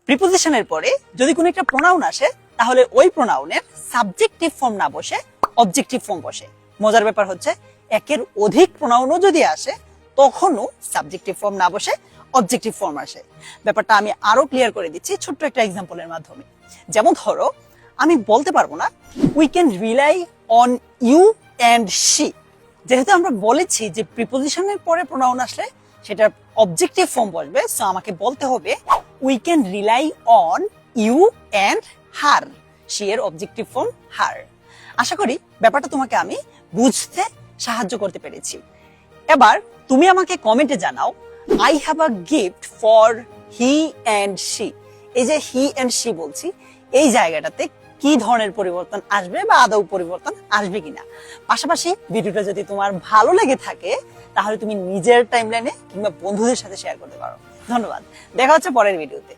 প্রিপোজিশনের পরে যদি কোনো একটা প্রোনাউন আসে তাহলে ওই প্রোনাউনের সাবজেক্টিভ ফর্ম না বসে অবজেক্টিভ ফর্ম বসে। মজার ব্যাপার হচ্ছে একের অধিক প্রোনাউনও যদি আসে তখনও সাবজেক্টিভ ফর্ম না বসে অবজেক্টিভ ফর্ম আসে। ব্যাপারটা আমি আরো ক্লিয়ার করে দিচ্ছি ছোট্ট একটা এক্সাম্পলের মাধ্যমে। যেমন ধরো আমি বলতে পারবো না we can rely on you and she. যেহেতু আমরা বলেছি যে প্রিপোজিশনের পরে প্রোনাউন আসলে সেটার অবজেক্টিভ ফর্ম বসবে, সো আমাকে বলতে হবে we can rely on you and her. She এর অবজেক্টিভ ফর্ম হার। আশা করি ব্যাপারটা তোমাকে আমি বুঝতে সাহায্য করতে পেরেছি। এবার তুমি আমাকে কমেন্টে জানাও I have a gift for he and she. এই যে হি অ্যান্ড শি বলছি, এই জায়গাটাতে কি ধরনের পরিবর্তন আসবে বা আদৌ পরিবর্তন আসবে কিনা। পাশাপাশি ভিডিওটা যদি তোমার ভালো লেগে থাকে তাহলে তুমি নিজের টাইমলাইনে কিংবা বন্ধুদের সাথে শেয়ার করতে পারো। ধন্যবাদ, দেখা হচ্ছে পরের ভিডিওতে।